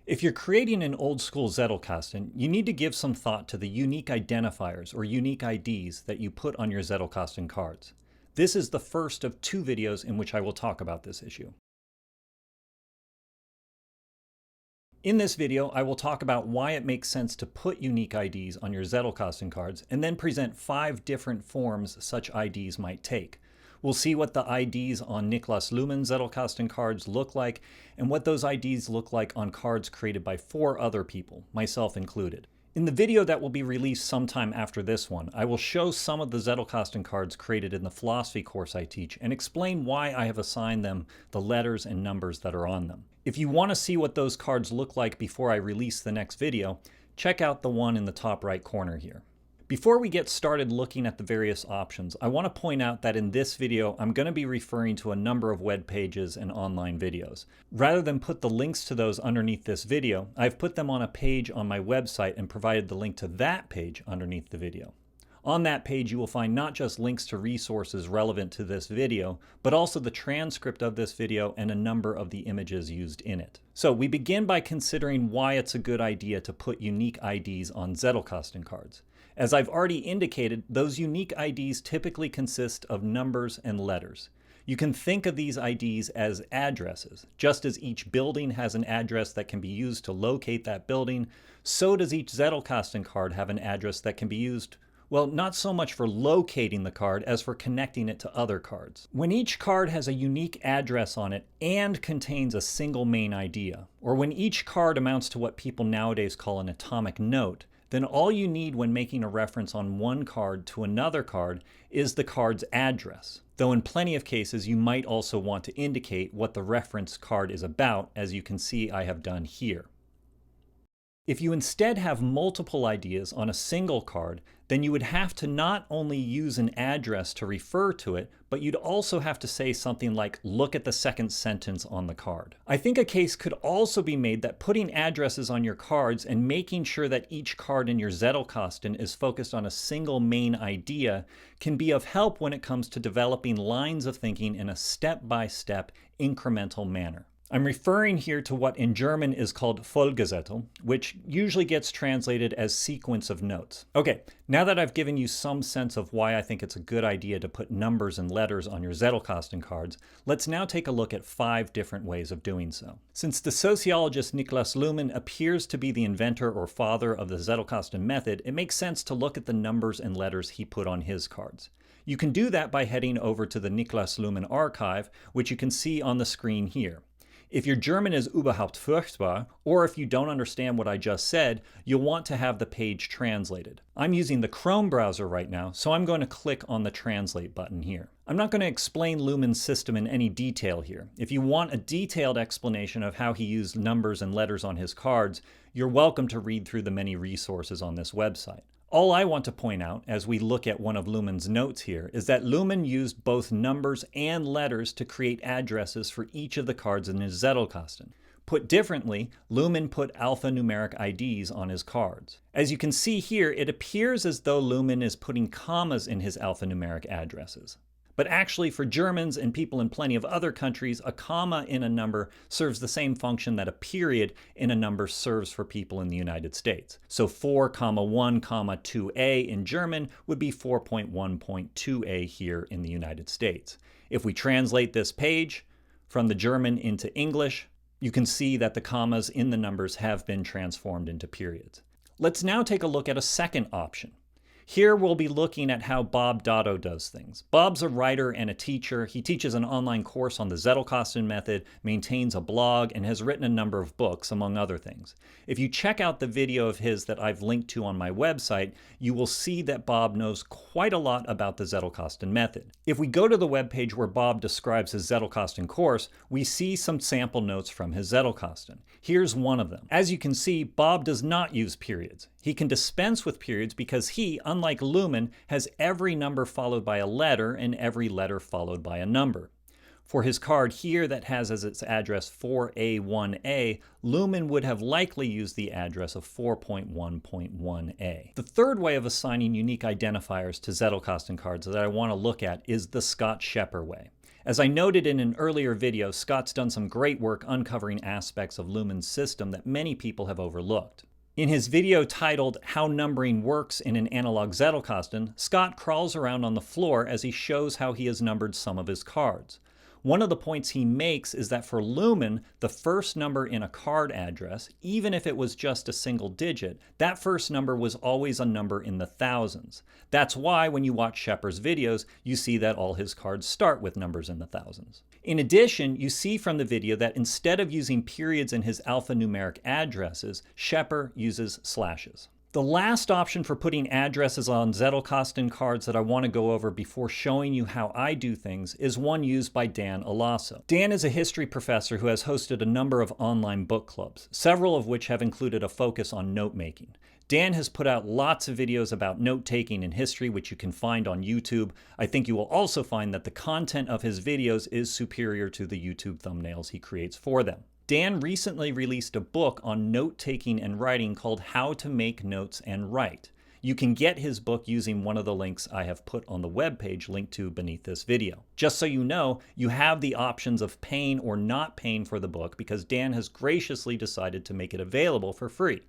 If you're creating an old school Zettelkasten, you need to give some thought to the unique identifiers or unique IDs that you put on your Zettelkasten cards. This is the first of two videos in which I will talk about this issue. In this video, I will talk about why it makes sense to put unique IDs on your Zettelkasten cards and then present 5 different forms such IDs might take. We'll see what the IDs on Niklas Luhmann's Zettelkasten cards look like and what those IDs look like on cards created by 4 other people, myself included. In the video that will be released sometime after this one, I will show some of the Zettelkasten cards created in the philosophy course I teach and explain why I have assigned them the letters and numbers that are on them. If you want to see what those cards look like before I release the next video, check out the one in the top right corner here. Before we get started looking at the various options, I want to point out that in this video, I'm going to be referring to a number of web pages and online videos. Rather than put the links to those underneath this video, I've put them on a page on my website and provided the link to that page underneath the video. On that page, you will find not just links to resources relevant to this video, but also the transcript of this video and a number of the images used in it. So we begin by considering why it's a good idea to put unique IDs on Zettelkasten cards. As I've already indicated, those unique IDs typically consist of numbers and letters. You can think of these IDs as addresses. Just as each building has an address that can be used to locate that building, so does each Zettelkasten card have an address that can be used, well, not so much for locating the card as for connecting it to other cards. When each card has a unique address on it and contains a single main idea, or when each card amounts to what people nowadays call an atomic note, then all you need when making a reference on one card to another card is the card's address. Though in plenty of cases you might also want to indicate what the reference card is about, as you can see I have done here. If you instead have multiple ideas on a single card, then you would have to not only use an address to refer to it, but you'd also have to say something like, look at the second sentence on the card. I think a case could also be made that putting addresses on your cards and making sure that each card in your Zettelkasten is focused on a single main idea can be of help when it comes to developing lines of thinking in a step-by-step, incremental manner. I'm referring here to what in German is called Folgezettel, which usually gets translated as sequence of notes. Okay, now that I've given you some sense of why I think it's a good idea to put numbers and letters on your Zettelkasten cards, let's now take a look at 5 different ways of doing so. Since the sociologist Niklas Luhmann appears to be the inventor or father of the Zettelkasten method, it makes sense to look at the numbers and letters he put on his cards. You can do that by heading over to the Niklas Luhmann archive, which you can see on the screen here. If your German is überhaupt furchtbar, or if you don't understand what I just said, you'll want to have the page translated. I'm using the Chrome browser right now, so I'm going to click on the Translate button here. I'm not going to explain Luhmann's system in any detail here. If you want a detailed explanation of how he used numbers and letters on his cards, you're welcome to read through the many resources on this website. All I want to point out, as we look at one of Luhmann's notes here, is that Luhmann used both numbers and letters to create addresses for each of the cards in his Zettelkasten. Put differently, Luhmann put alphanumeric IDs on his cards. As you can see here, it appears as though Luhmann is putting commas in his alphanumeric addresses. But actually, for Germans and people in plenty of other countries, a comma in a number serves the same function that a period in a number serves for people in the United States. So 4,1,2a in German would be 4.1.2a here in the United States. If we translate this page from the German into English, you can see that the commas in the numbers have been transformed into periods. Let's now take a look at a second option. Here we'll be looking at how Bob Dotto does things. Bob's a writer and a teacher. He teaches an online course on the Zettelkasten method, maintains a blog, and has written a number of books, among other things. If you check out the video of his that I've linked to on my website, you will see that Bob knows quite a lot about the Zettelkasten method. If we go to the webpage where Bob describes his Zettelkasten course, we see some sample notes from his Zettelkasten. Here's one of them. As you can see, Bob does not use periods. He can dispense with periods because he, unlike Luhmann, has every number followed by a letter and every letter followed by a number. For his card here that has as its address 4A1A, Luhmann would have likely used the address of 4.1.1a. The third way of assigning unique identifiers to Zettelkasten cards that I want to look at is the Scott Sheper way. As I noted in an earlier video, Scott's done some great work uncovering aspects of Luhmann's system that many people have overlooked. In his video titled How Numbering Works in an Analog Zettelkasten, Scott crawls around on the floor as he shows how he has numbered some of his cards. One of the points he makes is that for Luhmann, the first number in a card address, even if it was just a single digit, that first number was always a number in the thousands. That's why when you watch Sheper's videos, you see that all his cards start with numbers in the thousands. In addition, you see from the video that instead of using periods in his alphanumeric addresses, Sheper uses slashes. The last option for putting addresses on Zettelkasten cards that I want to go over before showing you how I do things is one used by Dan Allosso. Dan is a history professor who has hosted a number of online book clubs, several of which have included a focus on note-making. Dan has put out lots of videos about note-taking in history, which you can find on YouTube. I think you will also find that the content of his videos is superior to the YouTube thumbnails he creates for them. Dan recently released a book on note-taking and writing called How to Make Notes and Write. You can get his book using one of the links I have put on the webpage linked to beneath this video. Just so you know, you have the options of paying or not paying for the book because Dan has graciously decided to make it available for free.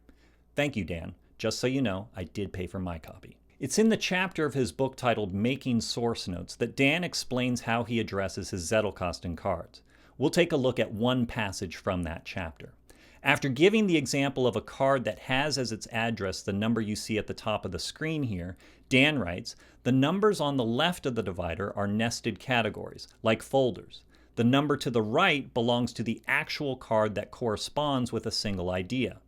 Thank you, Dan. Just so you know, I did pay for my copy. It's in the chapter of his book titled Making Source Notes that Dan explains how he addresses his Zettelkasten cards. We'll take a look at one passage from that chapter. After giving the example of a card that has as its address the number you see at the top of the screen here, Dan writes, "The numbers on the left of the divider are nested categories, like folders. The number to the right belongs to the actual card that corresponds with a single idea."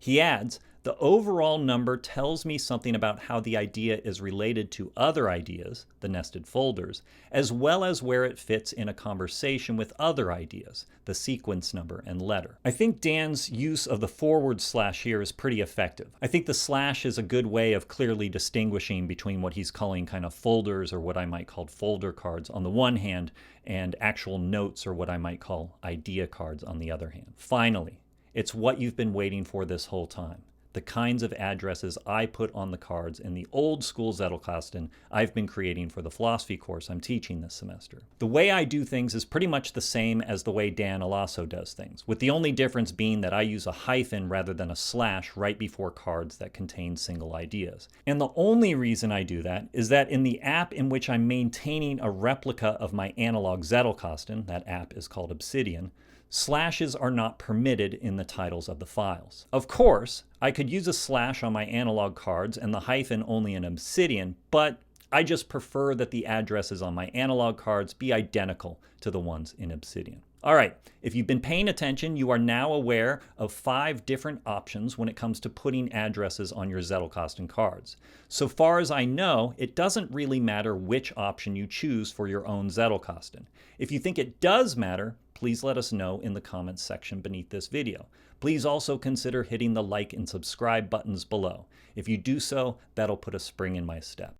He adds, "The overall number tells me something about how the idea is related to other ideas, the nested folders, as well as where it fits in a conversation with other ideas, the sequence number and letter." I think Dan's use of the forward slash here is pretty effective. I think the slash is a good way of clearly distinguishing between what he's calling kind of folders or what I might call folder cards on the one hand and actual notes or what I might call idea cards on the other hand. Finally, it's what you've been waiting for this whole time. The kinds of addresses I put on the cards in the old school Zettelkasten I've been creating for the philosophy course I'm teaching this semester. The way I do things is pretty much the same as the way Dan Allosso does things, with the only difference being that I use a hyphen rather than a slash right before cards that contain single ideas. And the only reason I do that is that in the app in which I'm maintaining a replica of my analog Zettelkasten, that app is called Obsidian, slashes are not permitted in the titles of the files. Of course, I could use a slash on my analog cards and the hyphen only in Obsidian, but I just prefer that the addresses on my analog cards be identical to the ones in Obsidian. All right, if you've been paying attention, you are now aware of 5 different options when it comes to putting addresses on your Zettelkasten cards. So far as I know, it doesn't really matter which option you choose for your own Zettelkasten. If you think it does matter, please let us know in the comments section beneath this video. Please also consider hitting the like and subscribe buttons below. If you do so, that'll put a spring in my step.